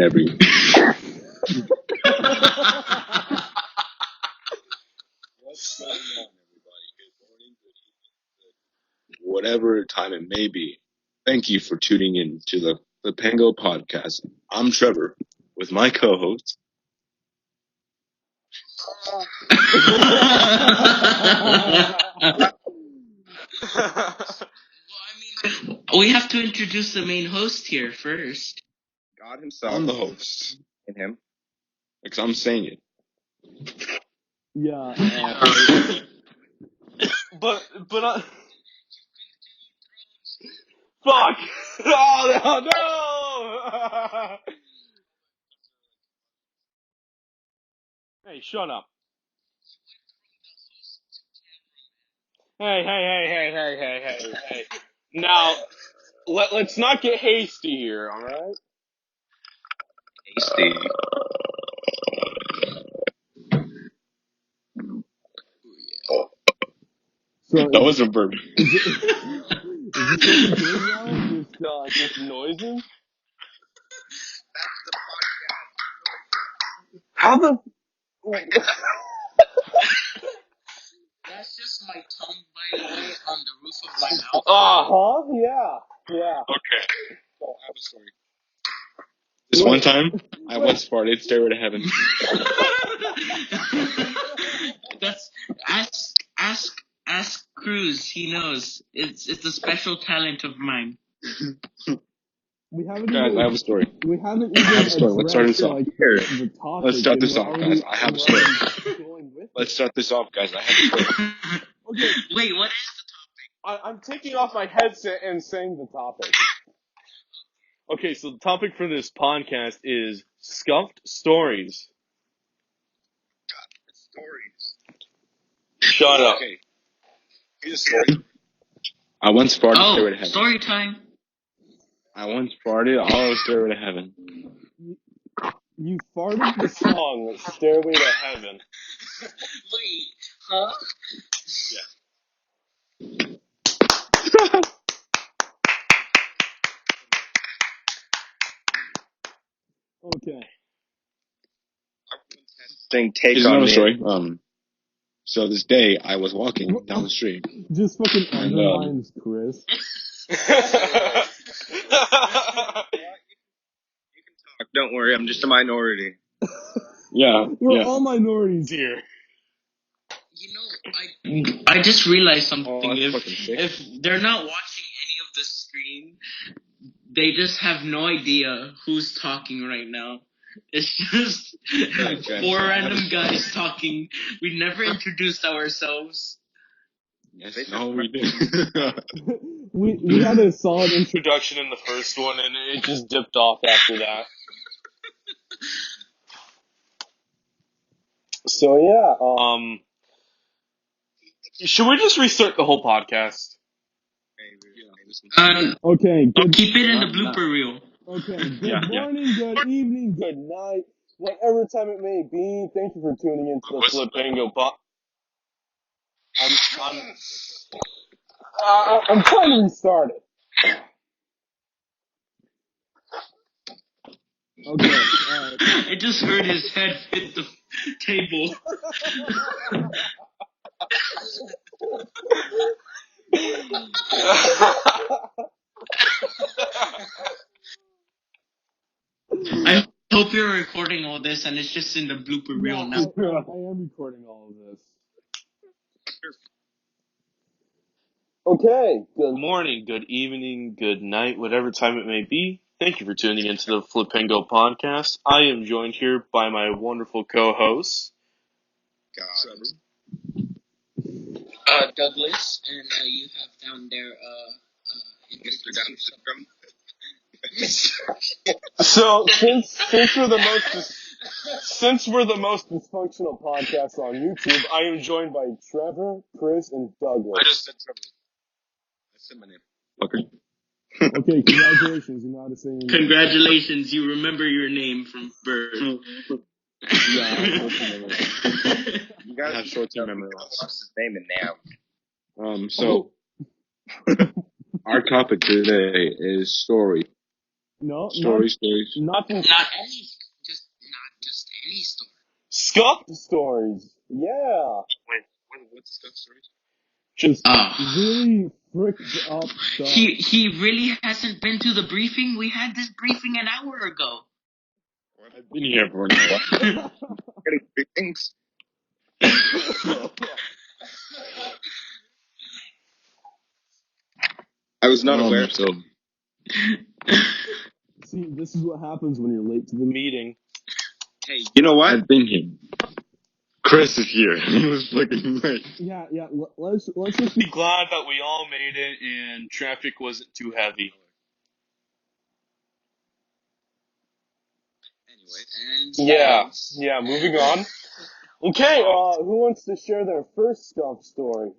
every. What's going on, everybody? Good morning, good evening, whatever time it may be. Thank you for tuning in to the Flipango podcast. I'm Trevor with my co-host. We have to introduce the main host here first. God himself. I'm the host. And him. Because I'm saying it. Yeah. But fuck! Oh no! Hey, shut up. Hey. Now, let's not get hasty here, alright? Hasty. So That was a burp. Is this what we're doing now? Just noises? How the... That's just my tongue, by the way, on the roof of my mouth. Uh-huh, yeah. Okay. Oh, I have a story. This one time, I once farted stairway to heaven. That's ask Cruz. He knows. It's a special talent of mine. We haven't Guys, I have a story. We haven't I have a story. Let's start this off. The topic. Let's start this off, guys. I have a story. Let's start this off, guys. I have a story. Okay. Wait, what is the topic? I'm taking off my headset and saying the topic. Okay, so the topic for this podcast is Scuffed Stories. Stories. Shut up. Okay. Here's a story. I once farted stairway to heaven. Story time. I once farted all stairway to heaven. You farted the song Stairway to Heaven. Wait, huh? Yeah. Okay. Here's another story. So this day I was walking down the street. Just fucking underlines, Chris. You can talk. Don't worry, I'm just a minority. Yeah. We're all minorities here. You know, I just realized something. If they're not watching any of the screen, they just have no idea who's talking right now. It's just four random guys talking. We never introduced ourselves. Yes, no, we did. we had a solid introduction in the first one, and it just dipped off after that. So yeah, should we just restart the whole podcast? Okay, good. Keep it in the blooper reel. Okay, good morning, good evening, good night, whatever time it may be. Thank you for tuning in to the Flipango pod. I'm trying to restart it. Okay, I just heard his head hit the table. I hope you're recording all this and it's just in the blooper reel now. I am recording all of this. Okay, good morning, good evening, good night, whatever time it may be. Thank you for tuning into the Flipango podcast. I am joined here by my wonderful co-hosts. Douglas, and you have down there, Mr. Down So since we're the most dysfunctional podcast on YouTube, I am joined by Trevor, Chris, and Douglas. I just said Trevor. I said my name. Okay. Okay, congratulations. You know how to say your name. Congratulations, you remember your name from birth. Yeah, I have short-term memory. You gotta have short-term memory loss. What's his name and now? So our topic today is story. No, Stories. not Not any, not just any story. Scuffed stories. Yeah. What's Scuffed stories? Just Oh. really fricked up stuff. He really hasn't been to the briefing. We had this briefing an hour ago. Well, I've been here for an hour. Getting big things. I was not aware. So, See, this is what happens when you're late to the meeting. Hey, you know what? I've been here. Chris is here. He was fucking late. Yeah. Let's just be Be glad that we all made it and traffic wasn't too heavy. Anyways. Yeah. Moving on. Okay. Who wants to share their first Scuffed story?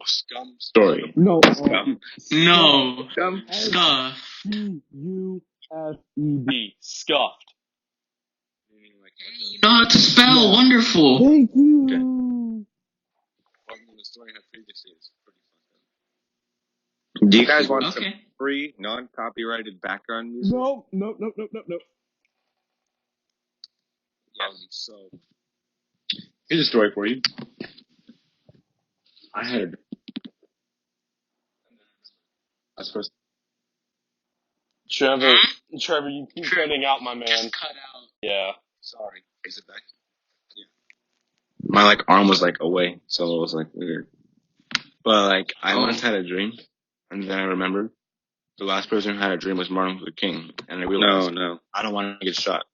Scum story. No. Scum. No. Scum. Scuff. Scuffed. Scuffed. Hey, you know how to spell. Yeah. Wonderful. Thank you. The story I had previously is pretty fucked up. Do you guys want some Okay. free, non-copyrighted background music? Nope. So here's a story for you. I had that's first. Trevor, you keep cutting out, my man. Just cut out. Yeah. Sorry. Is it back? Yeah. My arm was away, so it was weird. But I once had a dream, and then I remembered the last person who had a dream was Martin Luther King, and I realized no, I don't want to get shot.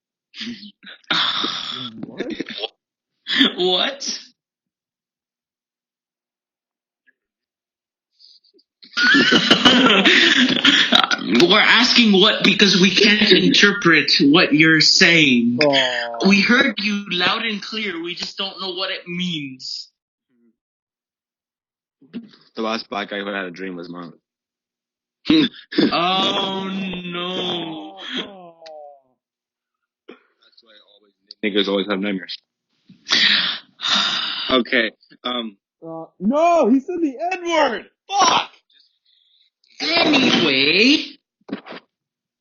What? What? We're asking what because we can't interpret what you're saying. Aww. We heard you loud and clear. We just don't know what it means. The last black guy who had a dream was Martin. Oh no. That's why niggas always have nightmares. Okay. No, he said the N-word. Fuck. Anyway.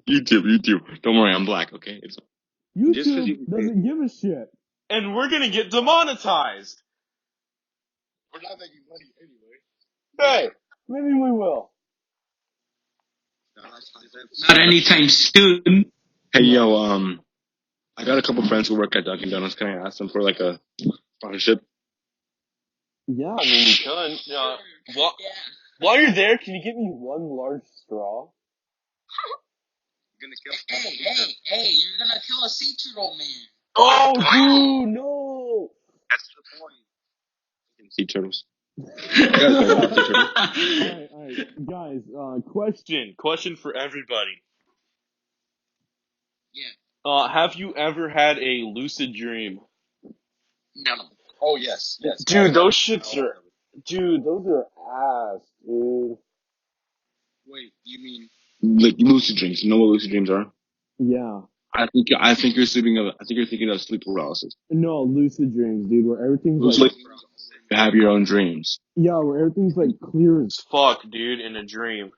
YouTube. Don't worry, I'm black. Okay. YouTube doesn't give a shit. And we're gonna get demonetized. We're not making money anyway. Hey, maybe we will. Not anytime soon. Hey, yo, I got a couple friends who work at Dunkin' Donuts. Can I ask them for a sponsorship? Yeah, I mean, you can. While you're there, can you give me one large straw? Hey, you're gonna kill a sea turtle man. Oh, dude, no! That's the point. Sea turtles. Alright, guys, Question for everybody. Yeah. Have you ever had a lucid dream? No. Oh, yes. Dude, those shits are... Dude, those are ass, dude. Wait, you mean... lucid dreams. You know what lucid dreams are? Yeah. I think you're thinking of sleep paralysis. No, lucid dreams, dude, where everything's Lucid you have your own dreams. Yeah, where everything's clear as... Fuck, dude, in a dream.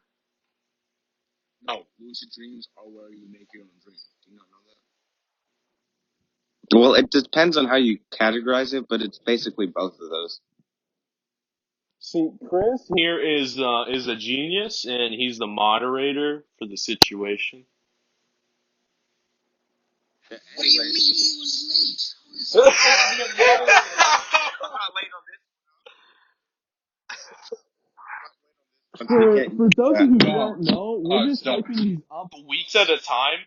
No, lucid dreams are where you make your own dreams. Do you not know that? Well, it depends on how you categorize it, but it's basically both of those. See, Chris Here is a genius, and he's the moderator for the situation. What do you mean he was late? I'm not late on this. For those of you who don't know, we're just stop. typing these up. Weeks at a time,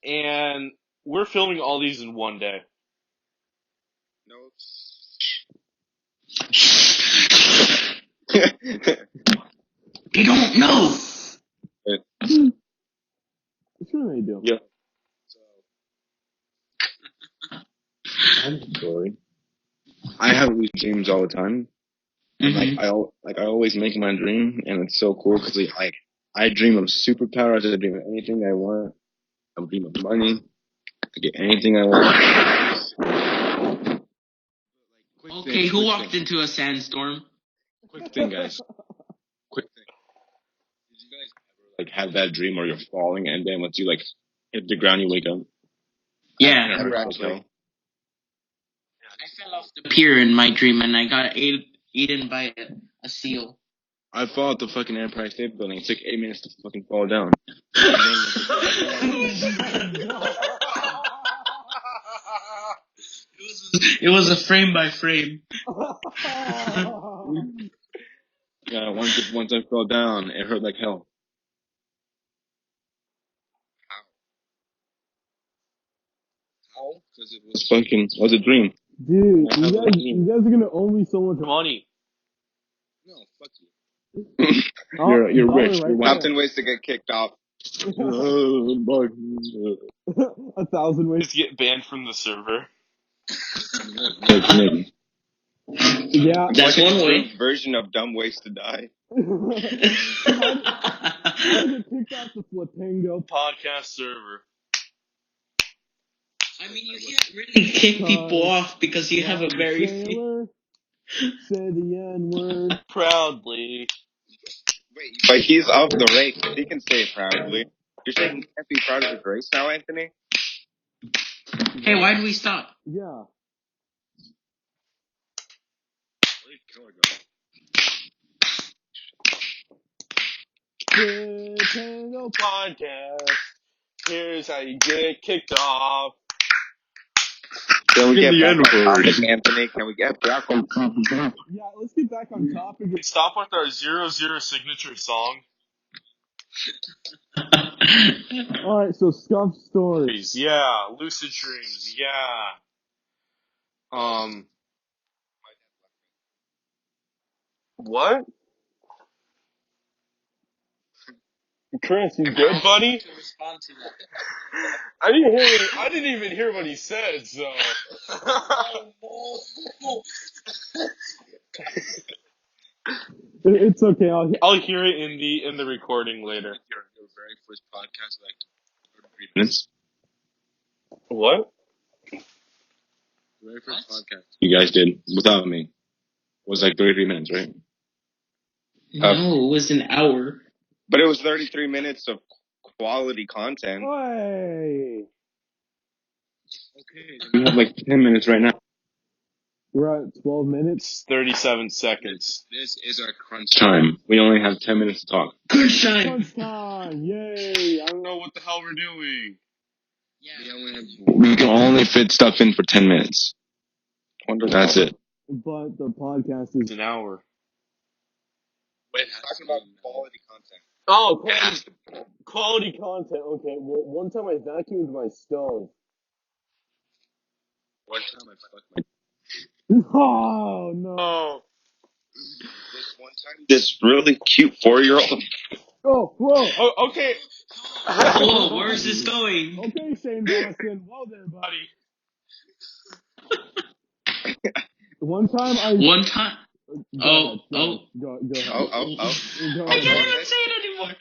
and we're filming all these in one day. No. They don't know. Sure they do. Yeah. I'm sorry. I have these dreams all the time. And I always make my dream, and it's so cool because I dream of superpowers. I dream of anything I want. I dream of money. I get anything I want. Okay, who walked into a sandstorm? Quick thing, guys. Quick thing. Did you guys ever like have that dream where you're falling, and then once you like hit the ground, you wake up. Yeah. That hurts as hell. I fell off the pier in my dream and I got eaten by a seal. I fell at the fucking Empire State Building. It took 8 minutes to fucking fall down. It was a frame by frame. Yeah, once I fell down, it hurt like hell. How? Because it was a dream. Dude, you guys are gonna owe me so much money. No, fuck you. You're rich. Right You're Thousand ways to get kicked off. 1,000 ways. Just get banned from the server. Yeah. That's Like one a way. version of dumb ways to die. How to get kicked off the Flipango? Podcast server. I mean, you can't really kick people off because you have a very Sailor, say the N-word. Proudly. Wait, but he's of the race. He can say it proudly. You're saying he can't be proud of his race now, Anthony? Hey, why did we stop? Yeah. Flipango Podcast. Here's how you get kicked off. Can we get In the back on N-word. topic, Anthony? Can we get back on topic? Yeah, let's get back on topic. Stop with our 0-0 signature song. Alright, so Scuffed stories. Yeah. Lucid dreams. Yeah. What? Chris, you good, buddy? To respond to that. I didn't even hear what he said, so. It's okay, I'll hear it in the recording later. Your very first podcast, like 33 minutes. What? The very first podcast you guys did without me was like 33 minutes, right? No, it was an hour. But it was 33 minutes of quality content. Hey! Okay. We have like 10 minutes right now. We're at 12 minutes. 37 seconds. This is our crunch time. We only have 10 minutes to talk. Good shine. Crunch time! Yay! I don't know what the hell we're doing. We can only fit stuff in for 10 minutes. That's it. But the podcast It's is... an hour. Wait, talking about quality content. Oh, quality content. Okay, well, one time I vacuumed my stove. One time I fucked my... Oh, no. Oh. This one time, this really cute 4-year-old. Oh, whoa! Oh, okay. Whoa, where is this going? Okay, Shane Dawson. Whoa there, buddy. One time I... One time. Go Oh. ahead. Go ahead. Go I ahead. can't even say it anymore.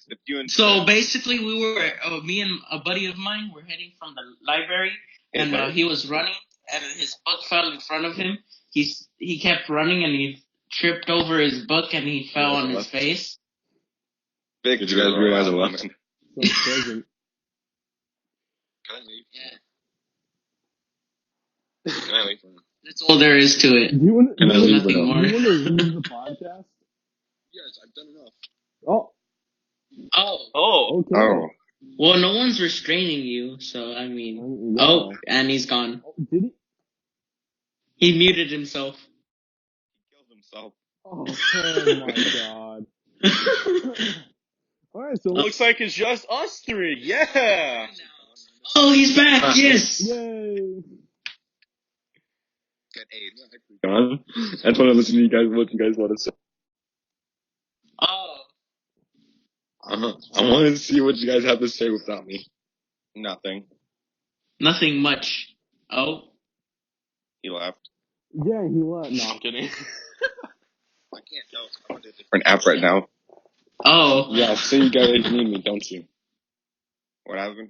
If you insist. So basically, we were me and a buddy of mine were heading from the library, and he was running, and his book fell in front of him. He kept running, and he tripped over his book, and he fell on his face. Big Did you guys realize it left? So present. Can I leave? Yeah, Can I leave? that's all there is to it. Do you want Can I leave nothing without? more. to leave the podcast? Yes, I've done enough. Oh, Oh. okay. Oh. Well, no one's restraining you, so I mean. Yeah. Oh, and he's gone. Did he? He muted himself. He killed himself. Oh my god. Alright, so Looks like it's just us three. Yeah. Oh, he's back. Yes. yay! Get AIDS. Gone. That's what I listen to you guys. What you guys want to say? Oh. I want to see what you guys have to say without me. Nothing. Nothing much. Oh. He left. Yeah, he left. No, No. I'm kidding. I can't tell. I'm on a different app right now. Oh. Yeah, so you guys need me, don't you? What happened?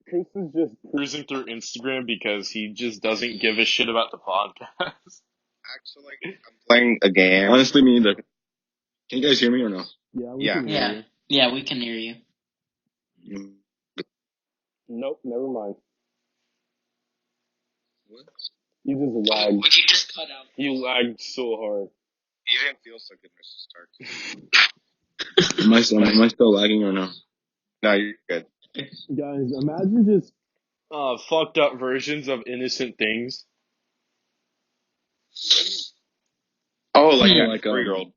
Chris is just cruising through Instagram because he just doesn't give a shit about the podcast. Actually, I'm playing a game. Honestly, me neither. Can you guys hear me or no? Yeah, we Yeah. can hear Yeah. you. Yeah, we can hear you. Nope, never mind. What? You just lagged. Would you just cut out? You lagged so hard. You didn't feel so good, Mr. Stark. Am I still lagging or no? No, you're good. Guys, imagine just Fucked up versions of innocent things. Oh, like Yeah, that like, 3-year-old.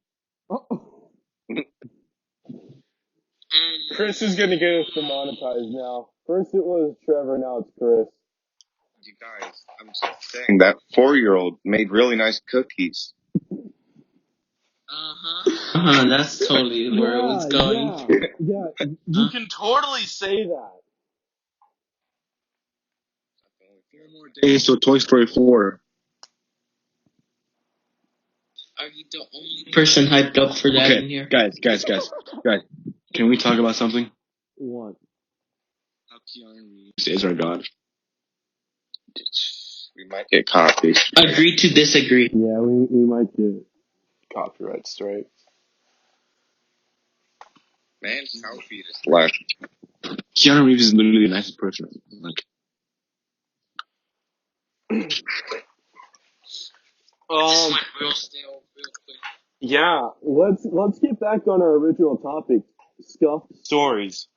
Chris is gonna get us demonetized now. First it was Trevor, now it's Chris. You guys, I'm just saying that 4-year-old made really nice cookies. That's totally where it was going. Yeah. You can totally say that. 4 more days till Toy Story 4. Are you the only person hyped up for that in here? Guys. Can we talk about something? What? How Keanu Reeves is our god. We might get copies. Agree to disagree. Yeah, we might get. Copyright strike. Man's cow feed is left. Keanu Reeves is literally the nicest person. Like, This went real stale real quick. Yeah, Let's get back on our original topic. Scuffed. stories.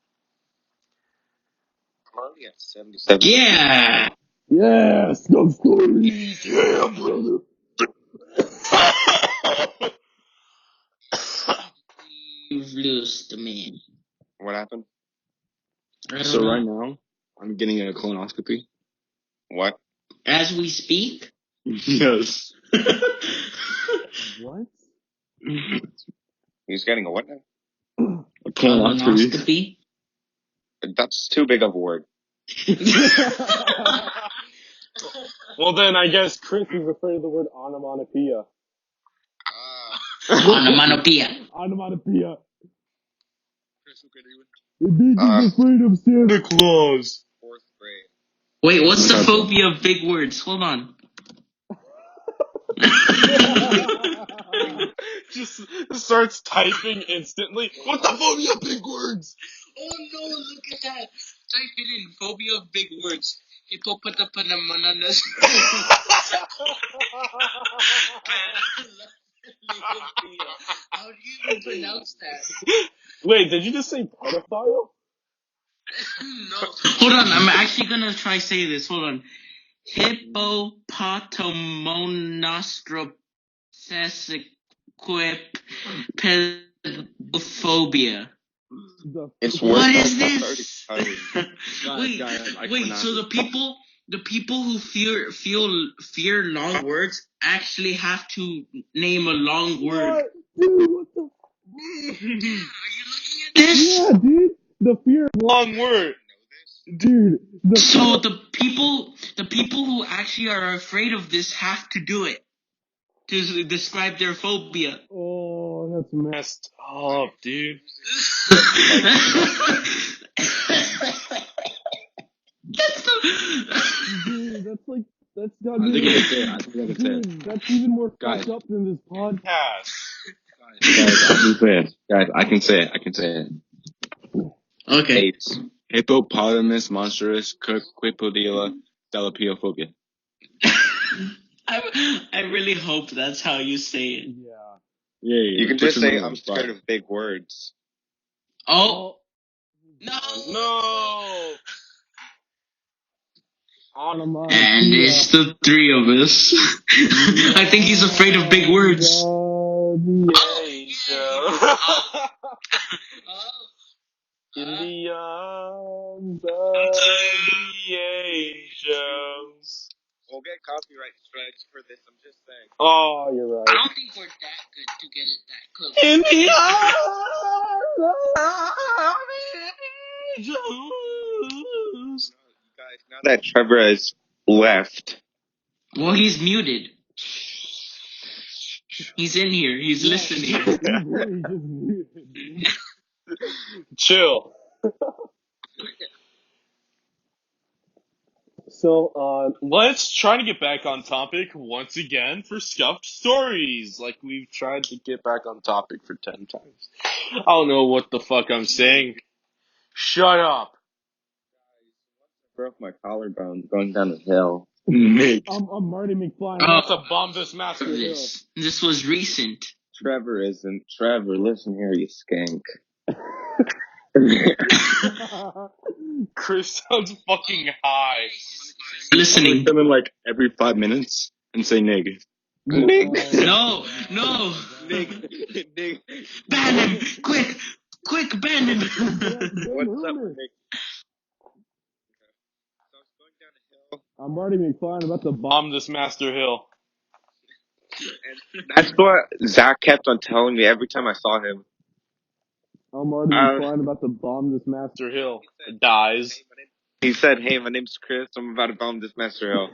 I'm already at 77. Yeah! Yeah, Scuffed stories. Yeah, brother. You've lost the man. What happened? I don't so know. right now, I'm getting a colonoscopy. What? As we speak? Yes. What? He's getting a what now? A colonoscopy. Colonoscopy? That's too big of a word. Well, then I guess Chris Chris is afraid of the word onomatopoeia. Onomatopoeia. Onomatopoeia. Chris, who could even? The bitch is afraid of Santa Claus. 4th grade. Wait, what's the phobia of big words? Hold on. Just starts typing instantly. What the phobia of big words? Oh no, look at that. Type it in. Phobia of big words. Hippopotapananas. How do you even pronounce that? Wait, did you just say pedophile? No. Hold on, I'm actually gonna try say this. Hold on. Hippopotamonostrosesquip It's What worse is than this? Guys, Wait. So the people who fear long words actually have to name a long word. What? Dude, what the? Are you looking at this? Yeah, dude. The fear. Long word. Dude. So the people who actually are afraid of this have to do it to describe their phobia. Oh, that's messed. Messed up, dude. Dude, that's got I me. think I can say it. Dude, that's even more Guys. fucked up than this podcast. Pass. Guys, I can say it. Okay. AIDS. Hippopotamus monstrous quipodila delaphiophobia. I really hope that's how you say it. Yeah. Yeah. You can just say, I'm scared of big words. Oh no! No. And it's the three of us. I think he's afraid of big words. In the arms of the angels. We'll get copyright strikes for this, I'm just saying. Oh, you're I right. don't think we're that good to get it that close. In the arms of the angels. Guys, now that Trevor has left, Well, he's muted. He's in here. He's listening. Chill. So, Let's try to get back on topic once again for Scuffed Stories. Like we've tried to get back on topic for 10 times. I don't know what the fuck I'm saying. Shut up. Broke my collarbone going down the hill. Nick. I'm Marty McFly. Oh, That's a bomb this master hill. this was recent. Trevor isn't. Trevor, listen here, you skank. Chris sounds fucking high. Listening. Come in like every 5 minutes and say Nig. Nick. No. Nick. Ban him! Quick, ban him! What's up, Nick? So I was going down a hill. I'm Marty McFly. I'm about to bomb. Bomb this master hill. And that's what Zach kept on telling me every time I saw him. I'm Marty McFly. I'm about to bomb this Master hill dies. He said, "Hey, my name's Chris. I'm about to bomb this master hill."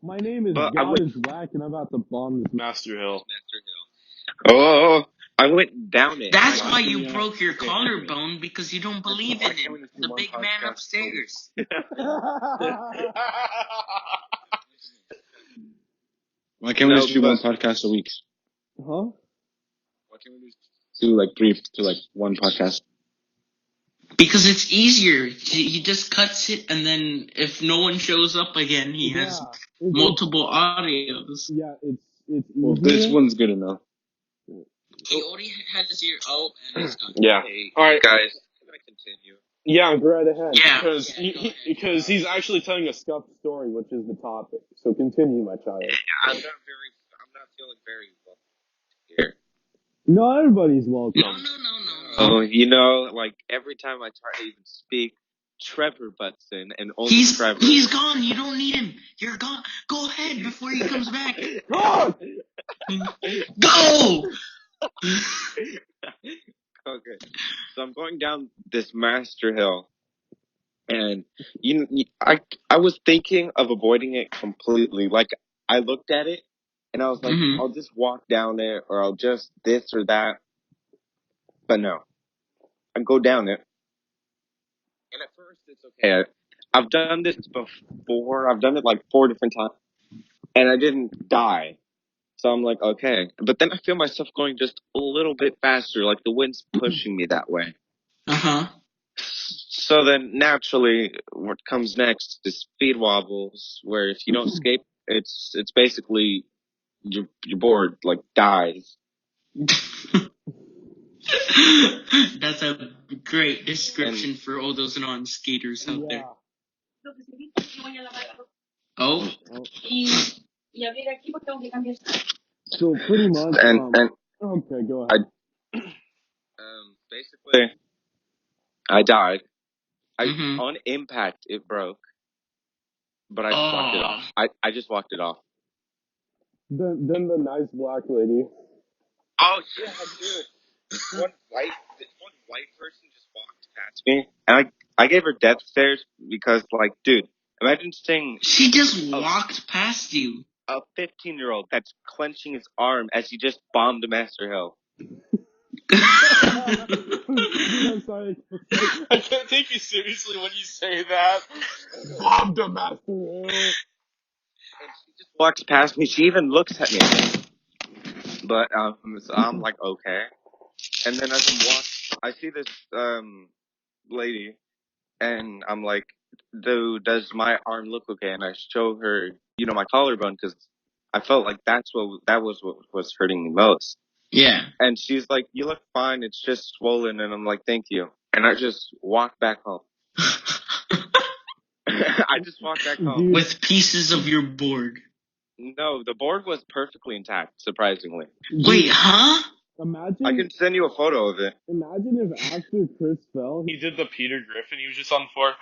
My name is But God is Whack, and I'm about to bomb this. Master hill. Oh, I went down it. That's why you broke your collarbone, because you don't believe in him, the big man upstairs. Why can't we just do one podcast a week? Huh? Why can't we just do like 3 to like 1 podcast? Because it's easier. He just cuts it, and then if no one shows up again, he has multiple audios. Yeah, it's easier. Well, this one's good enough. He already had his ear out, and it's done. Yeah. Hey, All right. guys, can I continue? Yeah, Go right ahead. Yeah. because he's actually telling a scuffed story, which is the topic. So continue, my child. I'm not feeling very well here. No, everybody's welcome. No. Oh, you know, like every time I try to even speak, Trevor butts in, and only Trevor. He's gone. You don't need him. You're gone. Go ahead before he comes back. Go! Okay, so I'm going down this master hill, and I was thinking of avoiding it completely. Like I looked at it, and I was like, I'll just walk down it, or I'll just this or that. But no, I go down it, and at first it's okay. I've done this before. I've done it like 4 different times, and I didn't die. So I'm like, okay. But then I feel myself going just a little bit faster, like the wind's pushing me that way. Uh-huh. So then naturally, what comes next is speed wobbles, where if you don't escape, it's basically your board like dies. That's a great description for all those non-skaters out there. Oh. So pretty much. And okay, go ahead. Basically, I died. On impact, it broke, but I just walked it off. I just walked it off. Then the nice black lady. Oh yeah, dude. One white person just walked past me, and I gave her death stares because, like, dude, imagine seeing she just walked past you. A 15-year-old that's clenching his arm as he just bombed a master hill. I'm sorry. I can't take you seriously when you say that. Bombed a master hill. And she just walks past me. She even looks at me. But so I'm like, okay. And then as I'm walking, I see this lady, and I'm like, dude, does my arm look okay? And I show her, my collarbone, because I felt like that was what was hurting me most. Yeah. And she's like, you look fine. It's just swollen. And I'm like, thank you. And I just walked back home. I just walked back home. With pieces of your board. No, the board was perfectly intact, surprisingly. Wait, huh? Imagine. I can send you a photo of it. Imagine if after Chris fell, he did the Peter Griffin. He was just on the floor.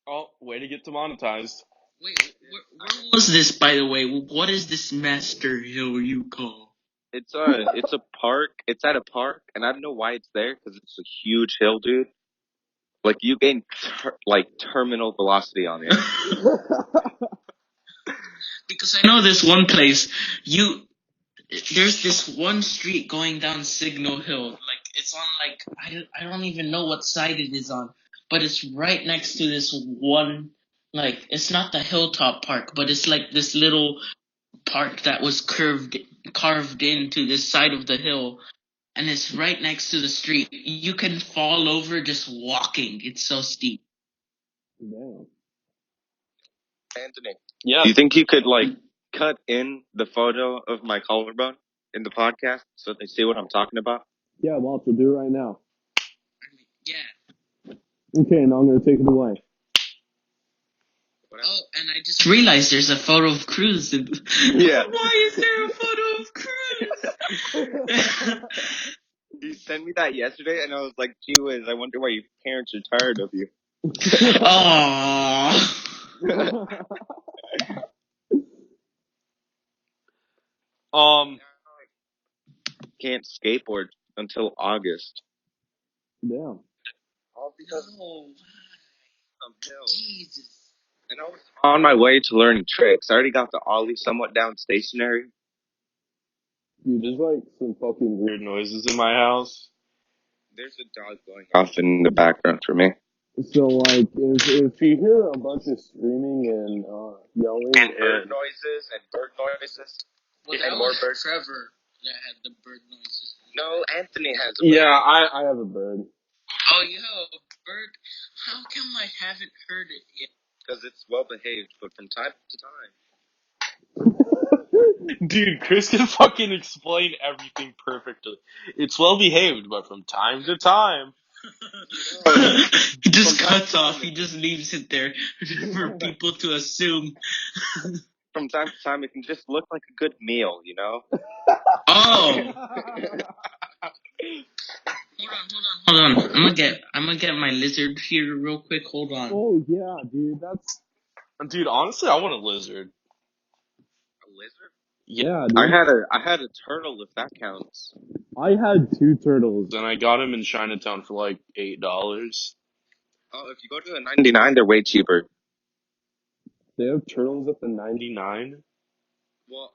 Oh, way to get demonetized. Wait, where was this, by the way? What is this master hill you call? It's a park. It's at a park, and I don't know why it's there, because it's a huge hill, dude. Like, you gain, terminal velocity on it. because I know this one place. There's this one street going down Signal Hill. Like it's on I don't even know what side it is on, but it's right next to this one. Like it's not the Hilltop Park, but it's like this little park that was carved into this side of the hill, and it's right next to the street. You can fall over just walking. It's so steep. Damn. Anthony, Yeah. do you think you could cut in the photo of my collarbone in the podcast so they see what I'm talking about? Yeah, Walter, do it right now. Yeah. Okay, now I'm gonna take it away. Oh, and I just realized there's a photo of Cruz. Yeah. Why is there a photo of Cruz? You sent me that yesterday, and I was like, gee whiz, I wonder why your parents are tired of you. Aww. Can't skateboard until August. Damn. All because No. some hill. Jesus. And I was on my way to learning tricks. I already got the ollie somewhat down stationary. Dude, there's some fucking Weird noises in my house. There's a dog going off in the background for me. So if you hear a bunch of screaming and yelling And bird noises and bird noises. Well, You had that more was birds? Trevor that had the bird noises. No, Anthony has a bird. Yeah, I have a bird. Oh, you have a bird? How come I haven't heard it yet? Because it's well behaved, but from time to time. Dude, Chris can fucking explain everything perfectly. It's well behaved, but from time to time. He just cuts off. He just leaves it there for people to assume. From time to time, it can just look like a good meal, you know? Oh. Hold on. I'm gonna get my lizard here real quick. Hold on. Oh yeah, dude, that's Dude, honestly, I want a lizard. A lizard? yeah, dude. I had a turtle, if that counts. I had 2 turtles. Then I got him in Chinatown for like $8. Oh, if you go to the 99, they're way cheaper. They have turtles at the 99? Well,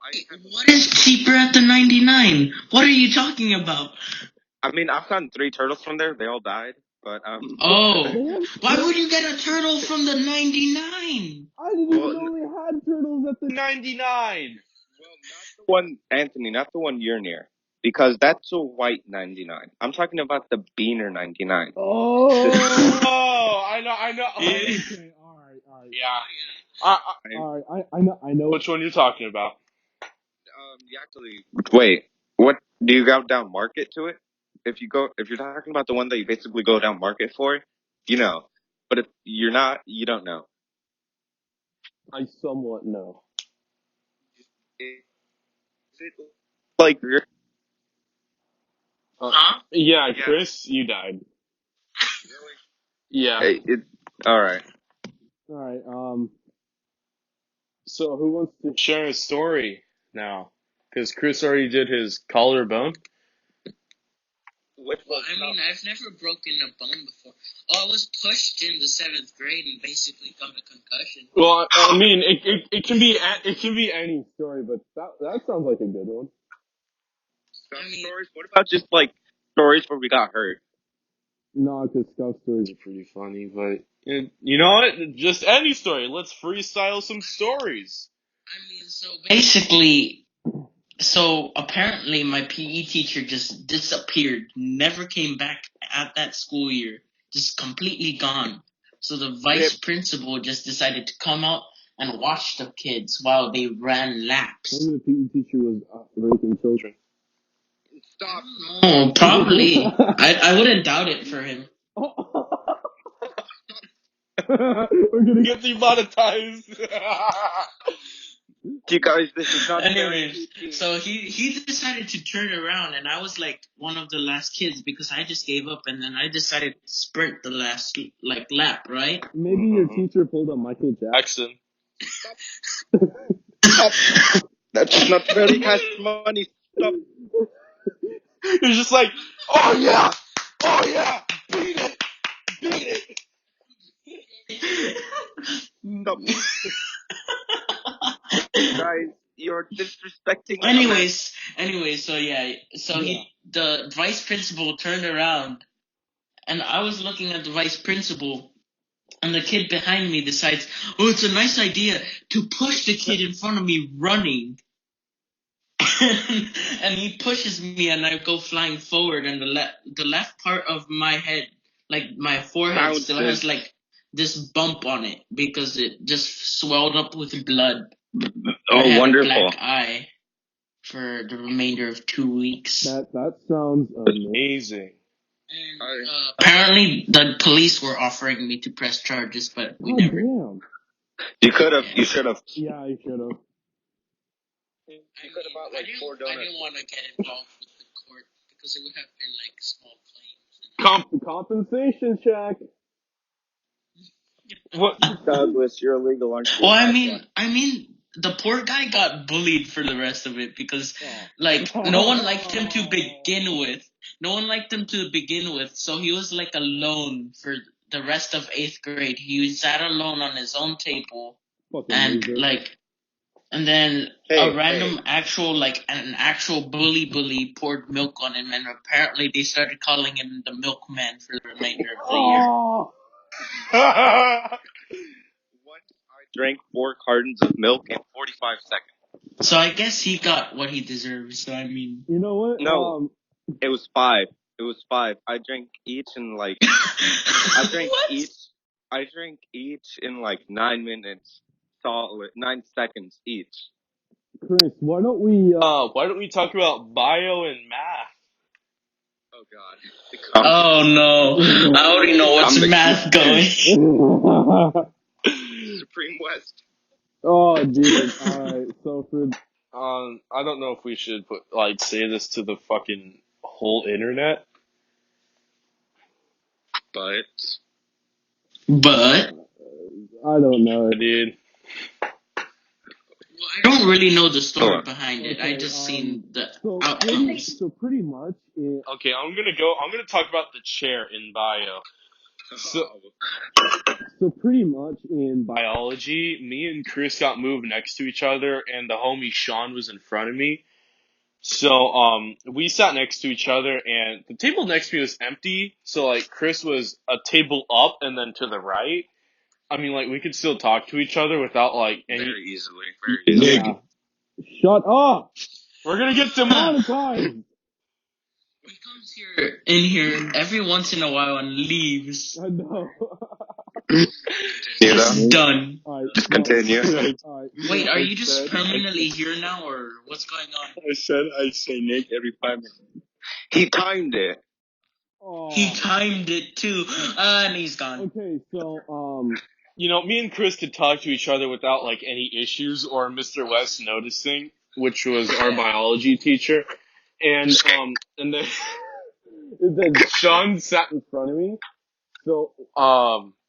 What is cheaper at the 99? What are you talking about? I mean, I've gotten 3 turtles from there. They all died, but Oh, why would you get a turtle from the 99? I didn't even know they had turtles at the 99! Well, not the one, Anthony, not the one you're near. Because that's a white 99. I'm talking about the Beaner 99. Oh, Oh, I know. okay, all right. Yeah. All right, I know. Which one you're talking about? You actually, wait, what, do you go down market to it? If you're talking about the one that you basically go down market for, you know. But if you're not, you don't know. I somewhat know. Is it like you're Huh? Yeah, Chris, you died. really? Yeah. Hey, alright. All right, so who wants to Share a story now. Because Chris already did his collarbone. Well, I mean, I've never broken a bone before. Oh, I was pushed in the 7th grade and basically got a concussion. Well, I mean, it can be any story, but that sounds like a good one. Stories? What about just stories where we got hurt? No, because Scuffed stories It's pretty funny, but you know what? Just any story. Let's freestyle some stories. I mean, so basically, apparently my PE teacher just disappeared, never came back at that school year, just completely gone. So the vice principal just decided to come out and watch the kids while they ran laps. Maybe the PE teacher was raping children. Stop. Oh, probably. I wouldn't doubt it for him. We're gonna Get demonetized. You guys, this is not Anyways, so he decided to turn around, and I was like one of the last kids because I just gave up, and then I decided to sprint the last lap, right? maybe your teacher pulled a Michael Jackson. Jackson. That's not very cash money. Stop. It's just like, oh yeah, beat it. Stop. guys, you're disrespecting. Anyways, the vice principal turned around, and I was looking at the vice principal, and the kid behind me decides, oh, it's a nice idea to push the kid in front of me running. And he pushes me, and I go flying forward, and the left part of my head, like my forehead, still has like this bump on it because it just swelled up with blood. I had wonderful. a black eye for the remainder of 2 weeks. That sounds amazing. Amazing. And, apparently, the police were offering me to press charges, but we God never. damn. You could have. You should have. Yeah, you should have. You could have bought like 4 I donuts. didn't want to get involved with the court because it would have been like small claims. Compensation check. What? Douglas, you're illegal, aren't you? Well, I mean, the poor guy got bullied for the rest of it because, like, no one liked him to begin with. So he was like alone for the rest of 8th grade. He sat alone on his own table, Fucking and loser. like, and then an actual bully poured milk on him, and apparently they started calling him the milkman for the remainder of the year. Oh. Once I drank 4 cartons of milk in 45 seconds. So I guess he got what he deserved. So I mean, You know what? No, it was 5. It was 5. I drank each in like. I drank each in like 9 minutes. Solid 9 seconds each. Chris, why don't we talk about bio and math? Oh God. Oh no! I already know what's math going. Supreme West. Oh, dude. Alright, so for... I don't know if we should say this to the fucking whole internet. But I don't know. Dude. Well, I don't really know the story behind it. I just seen the outcomes. So pretty much... Okay, I'm gonna talk about the chair in bio. So pretty much in biology, me and Chris got moved next to each other, and the homie Sean was in front of me. So we sat next to each other, and the table next to me was empty. So like Chris was a table up and then to the right. I mean, like we could still talk to each other without like any. Very easily. Yeah. Shut up! We're gonna get demonetized. He comes in here every once in a while and leaves. I know. Just done. Right, just continue. Wait, are you just permanently here now, or what's going on? I say Nick every 5 minutes. He timed it. Oh. He timed it too, and he's gone. Okay, so me and Chris could talk to each other without like any issues or Mr. West noticing, which was our biology teacher, and then Sean sat in front of me. So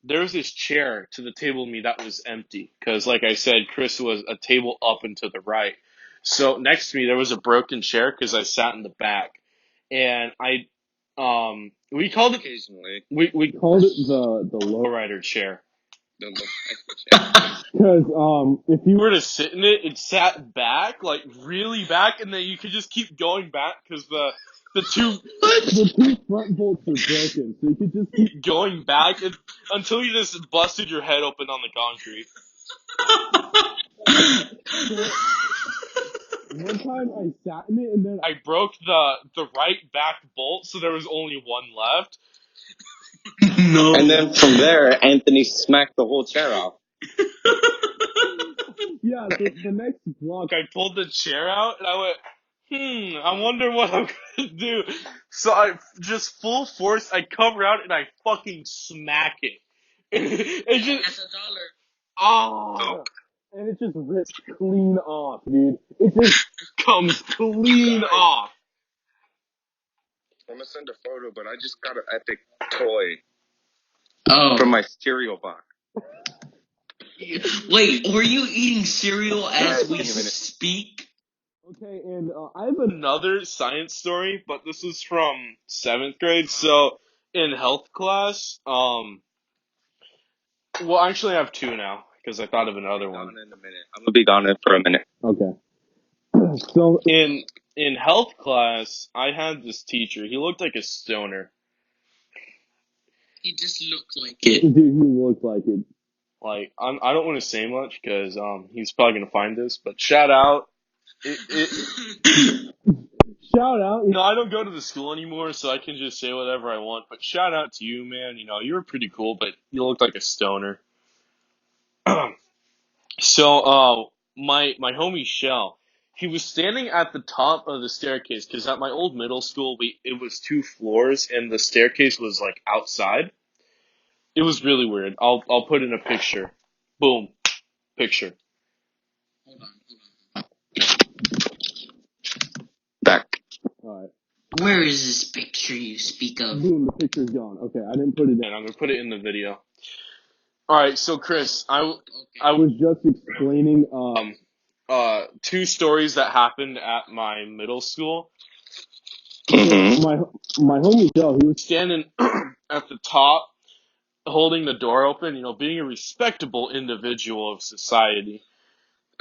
there was this chair to the table with me that was empty because, like I said, Chris was a table up and to the right. So next to me there was a broken chair because I sat in the back, and we called it occasionally. We called it the lowrider chair. Because if you were to sit in it, it sat back, like really back, and then you could just keep going back because the two front bolts are broken, so you could just keep going back until you just busted your head open on the concrete. One time I sat in it and then I broke the right back bolt, so there was only one left. No. And then from there, Anthony smacked the whole chair off. Yeah, the next block I pulled the chair out and I went, I wonder what I'm gonna do. So I just full force, I cover out and I fucking smack it. It just That's $1. Oh. And it just rips clean off, dude. It just comes clean off. I'm gonna send a photo, but I just got an epic toy. Oh. From my cereal box. Wait, were you eating cereal as we speak? Okay, and I have another science story, but this is from 7th grade. So in health class, well, actually I have 2 now. because I thought of another Gone one. in a minute. I'm gonna be gone in for a minute. Okay. So In health class, I had this teacher. He looked like a stoner. He just looked like it. dude, he looked like it. Like, I don't want to say much because he's probably gonna find this. But shout out. Shout out. You know, I don't go to the school anymore, so I can just say whatever I want. But shout out to you, man. You know, you were pretty cool, but you looked like a stoner. So, my homie Shell, he was standing at the top of the staircase because at my old middle school, it was 2 floors and the staircase was like outside. It was really weird. I'll put in a picture. Boom, picture. Hold on. Back. All right. Where is this picture you speak of? Boom, the picture's gone. Okay, I didn't put it And in. I'm gonna put it in the video. All right, so Chris, I I was just explaining. 2 stories that happened at my middle school. Mm-hmm. My homie Joe, he was Standing at the top, holding the door open, you know, being a respectable individual of society.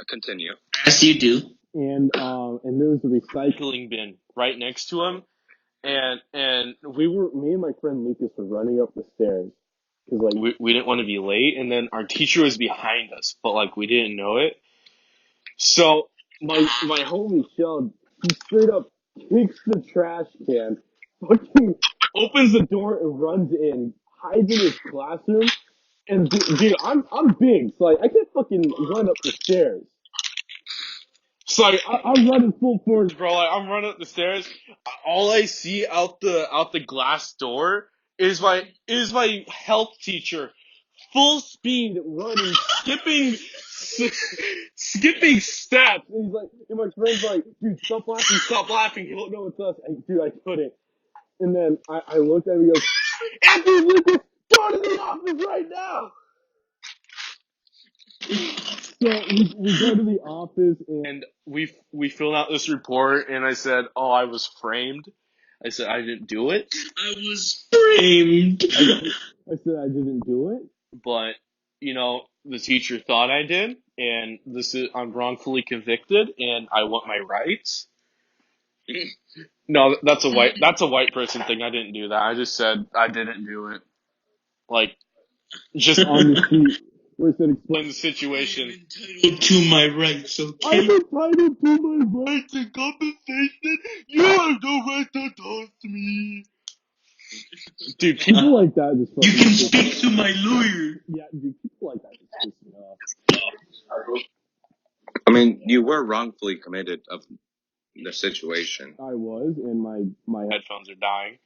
Continue. As you do. and there was a Recycling bin right next to him, and me and my friend Lucas were running up the stairs because like we didn't want to be late, and then our teacher was behind us, but like we didn't know it. So my homie Shell, he straight up kicks the trash can, fucking opens the door and runs in, hides in his classroom, and dude, I'm big, so like I can't fucking run up the stairs. So I'm running full force. bro, like, I'm running up the stairs. All I see out the glass door is my health teacher, full speed running, skipping steps. And he's like, and my friend's like, dude, stop laughing. You don't know it's us. Dude, I couldn't. And then I looked at him and he goes, Anthony Lucas, go to the office right now. So we go to the office And we filled out this report, and I said, "Oh, I was framed." I said I didn't do it, I was framed. I said I didn't do it. but you know the teacher thought I did, and I'm wrongfully convicted, and I want my rights. No, that's a white person thing. I didn't do that. I just said I didn't do it. Like, just On the sheet where it said explain explain. the situation. Entitled to my rights, okay? I'm entitled to my rights. And compensation. You have no right to talk to me. Dude, People like that just fucking You can piss me speak to my lawyer. Yeah, dude, people like that just piss me off. I mean, you were wrongfully committed of the situation. I was, and my headphones are dying.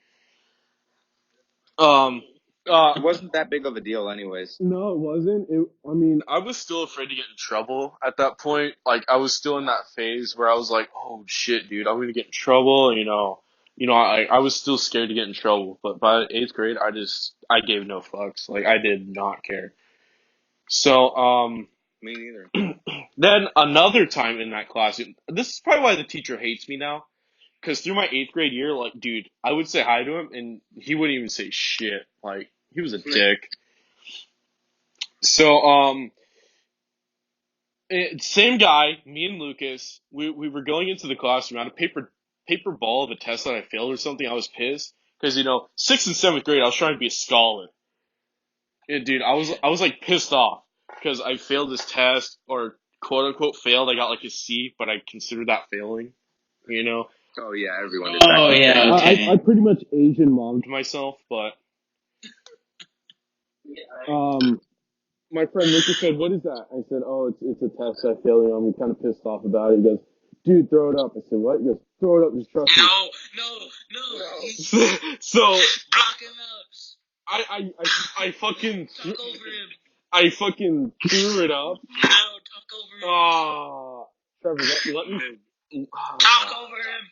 It wasn't that big of a deal, anyways. No, it wasn't. I mean, I was still afraid to get in trouble at that point. Like, I was still in that phase where I was like, oh shit, dude, I'm gonna get in trouble, I was still scared to get in trouble, but by 8th grade, I gave no fucks. Like, I did not care. So, Me neither. then another time in that class, this is probably why the teacher hates me now. Cause through my 8th grade year, like, dude, I would say hi to him and he wouldn't even say shit. Like, he was a dick. So, same guy, me and Lucas, we were going into the classroom. I had a paper ball of a test that I failed or something. I was pissed. Cause, 6th and 7th grade, I was trying to be a scholar. Yeah, dude, I was like pissed off. Cause I failed this test, or quote unquote failed. I got like a C, but I consider that failing, Oh yeah, everyone did that. Oh, yeah, okay. I pretty much Asian mommed myself, but my friend Lucas said, "What is that?" I said, "Oh, it's a test I failed. I'm kind of pissed off about it." He goes, "Dude, throw it up." I said, "What?" He goes, "Throw it up. Just trust me." No. so Block him out. I fucking Talk over him. I fucking threw it up. No, talk over him. Oh, Trevor, let me. Talk over him.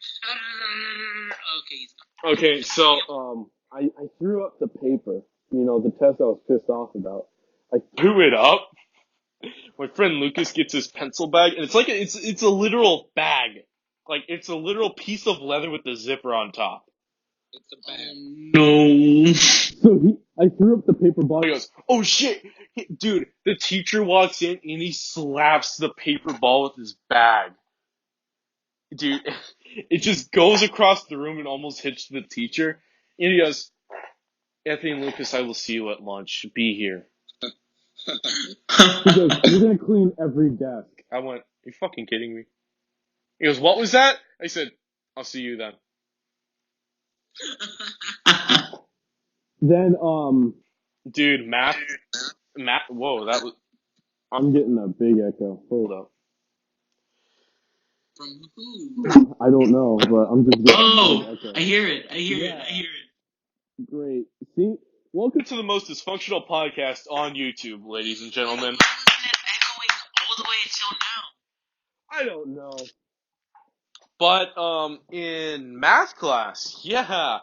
Okay, he's not. Okay, so I threw up the paper. The test I was pissed off about. I threw it up. My friend Lucas gets his pencil bag, and it's like it's a literal bag, like it's a literal piece of leather with the zipper on top. It's a bag. No. So I threw up the paper ball. He goes, oh shit, dude. The teacher walks in and he slaps the paper ball with his bag. Dude, it just goes across the room and almost hits the teacher. And he goes, Anthony and Lucas, I will see you at lunch. Be here. He goes, "You're gonna clean every desk." I went, are you fucking kidding me? He goes, what was that? I said, I'll see you then. Then Dude, math, whoa, that was, I'm getting a big echo. Hold up. From who? I don't know, but I'm just getting a Oh, big echo. I hear it. I hear it. Great. See, welcome to the most dysfunctional podcast on YouTube, ladies and gentlemen. Why wasn't it echoing all the way until now? I don't know. But in math class, yeah,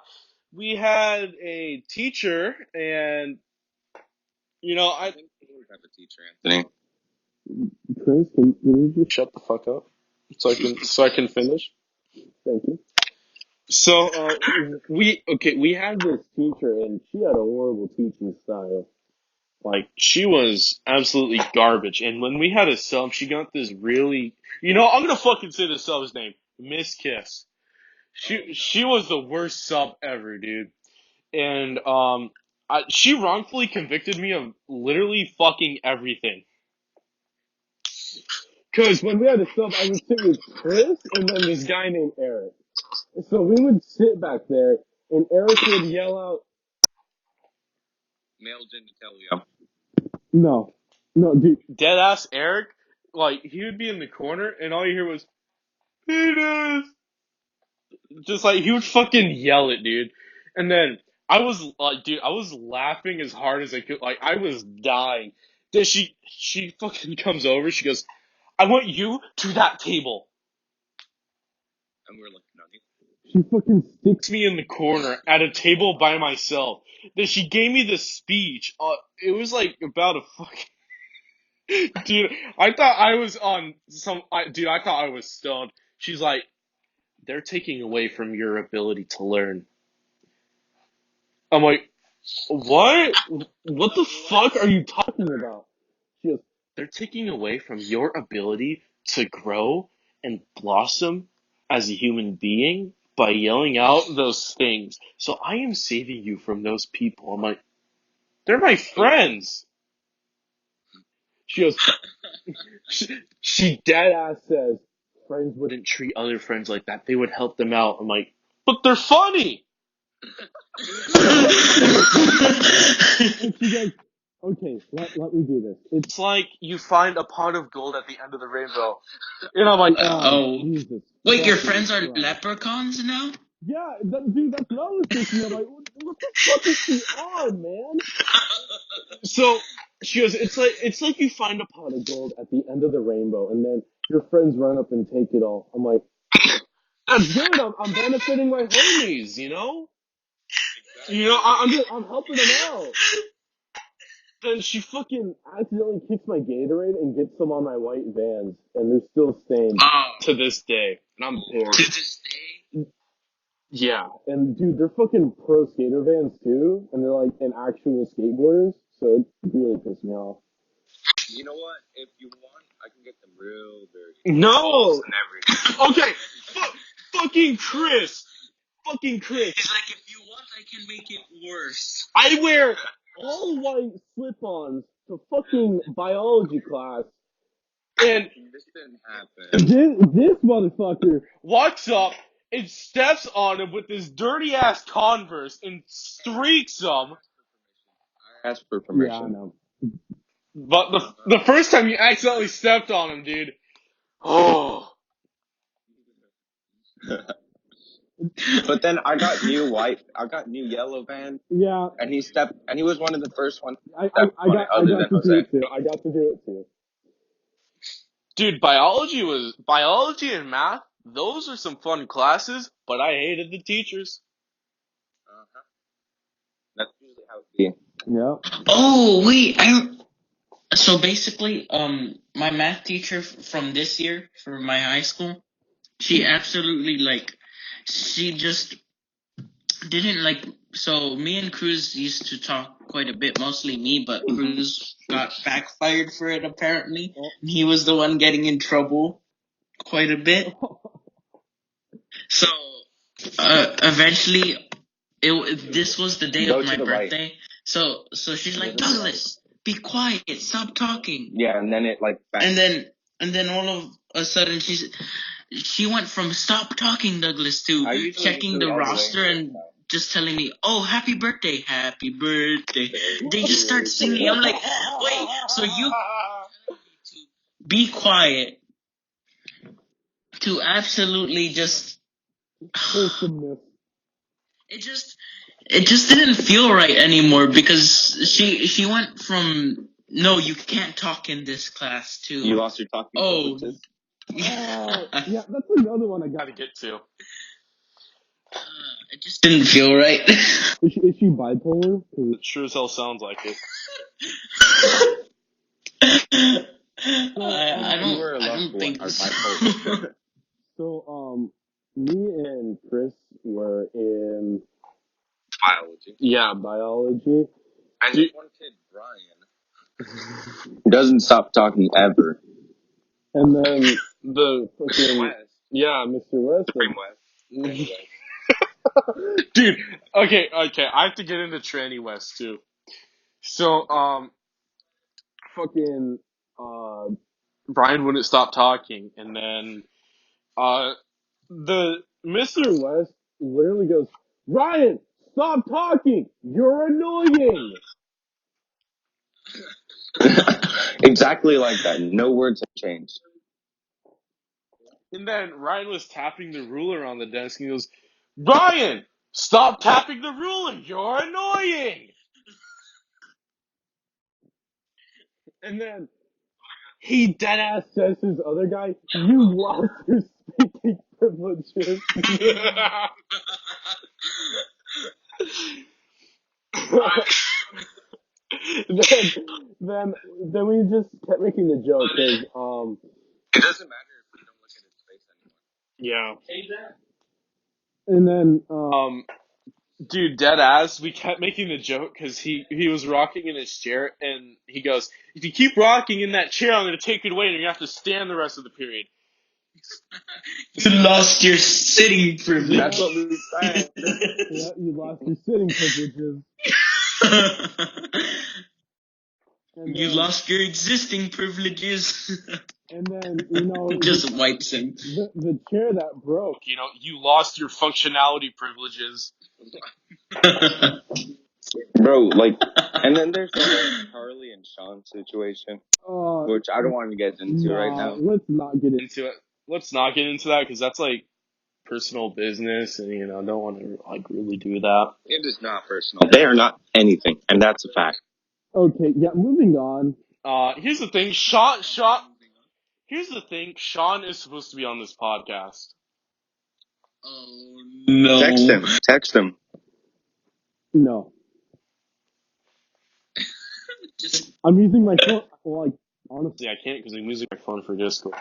we had a teacher, and I think we always have a teacher, Anthony. Chris, can you just shut the fuck up so I can finish. thank you? So We had this teacher and she had a horrible teaching style. like she was absolutely garbage, and when we had a sub, she got this really, I'm gonna fucking say the sub's name, Miss Kiss. She was the worst sub ever, dude. And she wrongfully convicted me of literally fucking everything. Because when we had a sub, I would sit with Chris and then this guy named Eric. So we would sit back there and Eric would yell out, Male genitalia. no, dude. Dead ass Eric, like he would be in the corner and all you hear was penis. Just like he would fucking yell it, dude. And then I was like, dude, I was laughing as hard as I could. Like I was dying. Then she fucking comes over. She goes, "I want you to that table." And we're looking at you. She fucking sticks Me in the corner at a table by myself. Then she gave me this speech. It was like about a fucking dude. I thought I was on some. Dude, I thought I was stoned. She's like, they're taking away from your ability to learn. I'm like, what? What the fuck are you talking about? She goes, they're taking away from your ability to grow and blossom as a human being by yelling out those things. So I am saving you from those people. I'm like, they're my friends. She goes, she dead ass says, friends wouldn't treat other friends like that. They would help them out. I'm like, but they're funny. and she goes, okay, let me do this. It's like you find a pot of gold at the end of the rainbow. And I'm like, Oh. Jesus. Wait, your fucking friends are Christ. leprechauns now? Yeah, dude, that's what I was thinking. I'm like, what the fuck is she on, man? so she goes, it's like you find a Pot of gold at the end of the rainbow, and then your friends run up and take it all. I'm like, that's good. I'm benefiting my homies, you know. I'm helping them out. Then she fucking accidentally kicks my Gatorade and gets some on my white Vans, and they're still stained to this day. And I'm pissed. To this day? Yeah, and dude, they're fucking pro skater Vans too, and they're like an actual skateboarders, so it really pissed me off. You know what? If you want, I can get them real dirty. No. And everything. Okay. Fucking Chris. Fucking Chris. He's like, if you want, I can make it worse. I wear All white slip-ons to fucking biology class, And this didn't happen. this motherfucker walks up and steps on him with his dirty ass Converse and streaks him. I asked for permission. Yeah, I know. But the first time you accidentally stepped on him, dude. Oh. But then I got new yellow Vans, Yeah, and he was one of the first ones. I got to do it too. Dude, biology and math, those are some fun classes, but I hated the teachers. Uh-huh. That's usually how it be. Yeah. Oh, wait, so basically, my math teacher from this year, for my high school, she absolutely, she just didn't like. So me and Cruz used to talk quite a bit, mostly me, but Cruz got backfired for it apparently. And he was the one getting in trouble quite a bit. So eventually, this was the day Go of to my the right. birthday. So she's like, Douglas, be quiet, stop talking. Yeah, and then it like back. And then all of a sudden she went from stop talking, Douglas, to checking the roster and just telling me, oh, happy birthday. They just start singing. I'm like, wait, so you be quiet to absolutely just Wholesomeness. it just didn't feel right anymore because she went from no, you can't talk in this class to You lost your talking privileges. Yeah, that's another one I got. Gotta get to. It just didn't feel right. Is she bipolar? 'Cause- It sure as hell sounds like it. I don't think so. So, me and Chris were in Biology. Yeah, biology. And there's one kid, Brian, doesn't stop talking ever. And then the fucking West. yeah, Mr. West. Supreme West. Dude, okay, I have to get into Tranny West too. So, Fucking Brian wouldn't stop talking, and then, the Mr. West literally goes, Ryan, stop talking! You're annoying! Exactly like that. No words have changed. And then Ryan was tapping the ruler on the desk, and he goes, Ryan, stop tapping the ruler, you're annoying! And then he deadass says to his other guy, you lost your speaking privileges. then we just kept making the joke because It doesn't matter if we don't look at his face anymore. Yeah. and then Dude, dead ass, we kept making the joke because he was rocking in his chair, and he goes, if you keep rocking in that chair, I'm going to take it away, and you're going to have to stand the rest of the period. You lost your sitting privilege. That's what we said. yeah, you lost your sitting privileges. And You then, lost your existing privileges. and then you know Just wipes him. the chair that broke. You know, you lost your functionality privileges. Bro, like, and then there's the whole Charlie and Sean situation, which I don't want to get into right now. Let's not get Into it. Let's not get into that because that's like personal business, and you know, don't want to like really do that. It is not personal. They are not anything, and that's a fact. Okay, yeah, moving on. Here's the thing, Here's the thing, Sean is supposed to be on this podcast. Oh no! Text him. No. Just I'm using my phone. Well, like, honestly, I can't because I'm using my phone for Discord.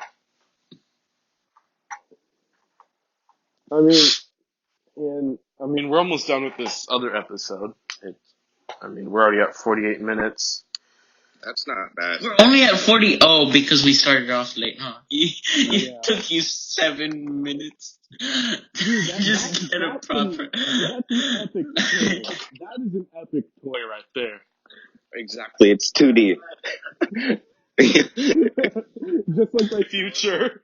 I mean, We're almost done with this other episode. We're already at 48 minutes. That's not bad. we're only at 40. Oh, because we started off late, huh? It Yeah. took you 7 minutes. Dude, Just get a proper. That's an epic toy. That is an epic toy. Boy, right there. Exactly. It's 2D. Just like my Future.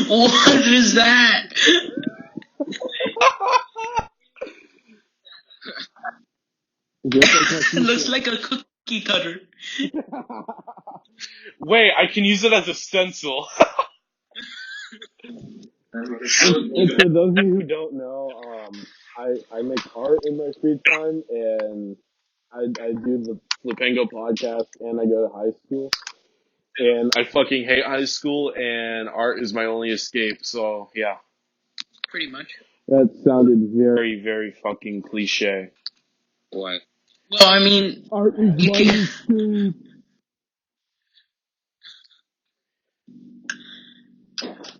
What is that? It looks like a cookie cutter. Wait, I can use it as a stencil. And for those of you who don't know, I make art in my free time, and I do the Flipango podcast, and I go to high school. And I fucking hate high school, and art is my only escape, so yeah. Pretty much. that sounded Very, very fucking cliche. What? Well, I mean, art is you my can. escape.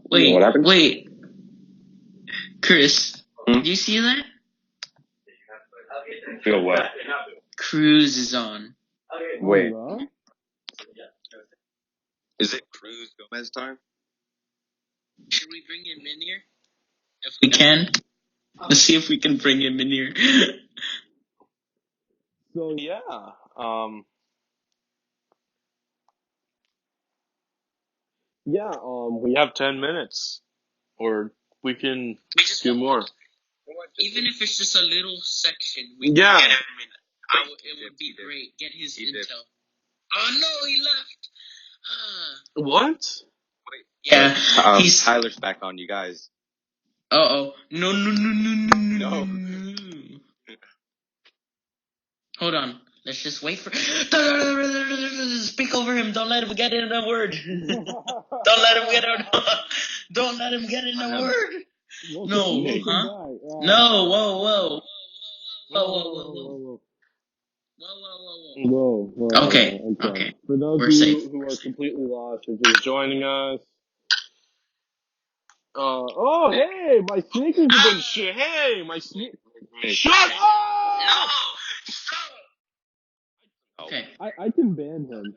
Wait, What happened? wait, Chris. Do you see that? Feel what? Cruise is on. Wait, Oh, is it Cruz Gomez time? Should we bring him in here? If we can. Let's see if we can bring him in here. so Yeah. yeah, We have 10 minutes. Or we can We just do more. Even if it's just a little section, we Yeah. can get him in. It would be great. Get his intel. Oh no, he left. What? Yeah, he's. Tyler's back on, you guys. No. No. Hold on. Let's just wait for. Speak over him. Don't let him get in a word. Don't let him get in. Don't let him get in a word. No, huh? No. Whoa. Okay. For those We're of you safe. who are completely lost or just joining us, oh hey, my sneakers have been. Shit, hey, my sneak. Shut up! Okay. I can ban him.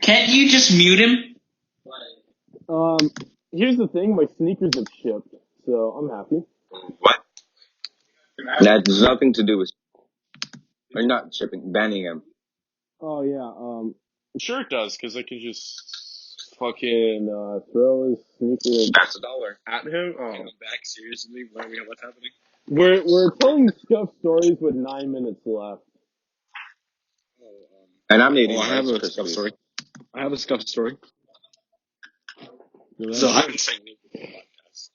Can't you just mute him? Here's the thing, my sneakers have shipped, so I'm happy. What? That has nothing to do with, or not shipping, banning him. Oh yeah, Sure it does, because I can just fucking and throw his sneakers. That's $1. at him. Oh. I'm back, seriously? What's happening? We're telling Scuffed stories with 9 minutes left. And I'm eating I have Rice a Krispies. Scuffed story. I have a Scuffed story. You So ready? I haven't sang music in the podcast.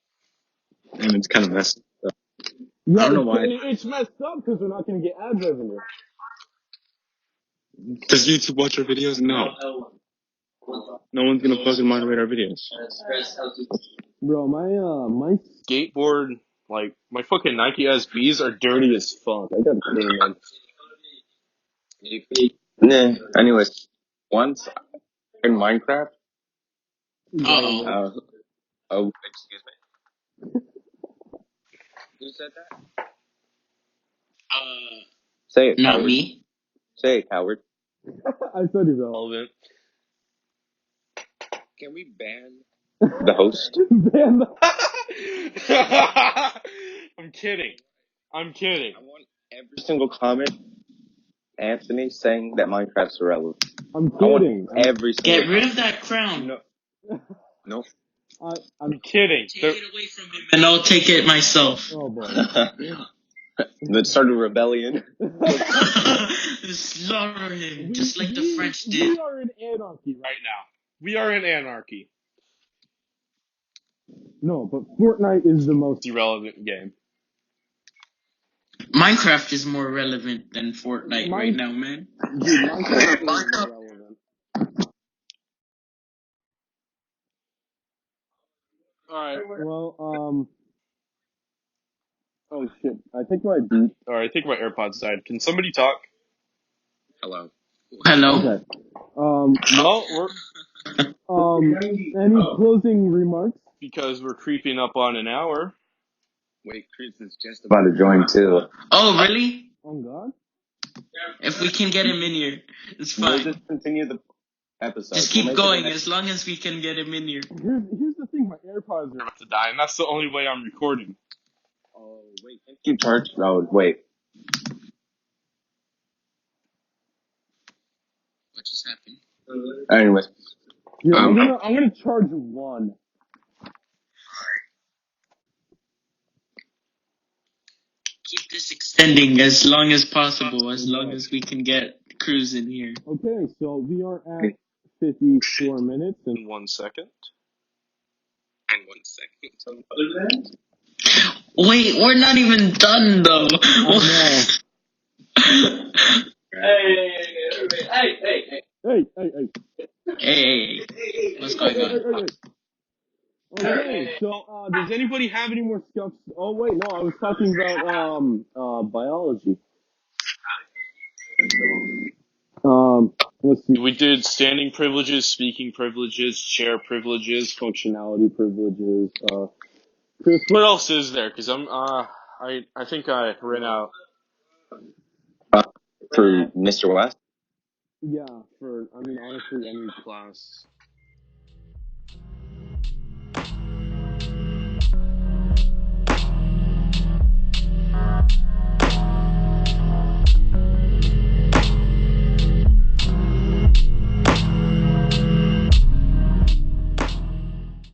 And it's kind of messy. So. Yeah, I don't know why. It's messed up because we're not going to get ad revenue. Does YouTube watch our videos? No. No one's gonna fucking moderate our videos. Bro, my Skateboard, like, my fucking Nike SBs are dirty as fuck. I gotta clean them. Nah, anyways, once in Minecraft, Uh-oh. excuse me. Who said that? Say it, Not Howard. me. Say it, Howard. I said he's all. Relevant. Can we ban the host? Ban the- I'm kidding. I'm kidding. I want every single comment, Anthony, saying that Minecraft's irrelevant. I'm I want kidding. every single Get rid comment. of that crown. No. I'm I'm kidding. Take it away from him, and I'll take it myself. oh boy. Let's start a rebellion. Slaughter him, just like the French did. We are in anarchy right Right now. We are in anarchy. No, but Fortnite is the most. It's irrelevant game. Minecraft is more relevant than Fortnite right now, man. Dude, Minecraft is irrelevant. Alright. Well, oh shit, I think my beat. Alright, I think my AirPods died. Can somebody talk? Hello. Hello. Okay. No, Any closing remarks? because we're creeping up on an hour. Wait, Chris is just about to join too. Oh, really? Oh God. If we can get him in here, it's We'll fine. just continue the episode. Just We'll keep make it the going next- as long as we can get him in here. Here's the thing, my AirPods are. About to die, and that's the only way I'm recording. Oh, wait. Keep charged? No, wait. What just happened? Anyways. Yeah, I'm gonna charge one. Keep this extending as long as possible, as long as we can get Cruz in here. Okay, so we are at 54 minutes and In 1 second. And 1 second. Wait, we're not even done though. no. Hey. Hey, what's going on? Okay, so does anybody have any more stuff? Oh wait, no, I was talking about biology. Let's see. We did standing privileges, speaking privileges, chair privileges. Functionality privileges. What else is there? Because I think I ran out. For Mr. West? Yeah, honestly, any class.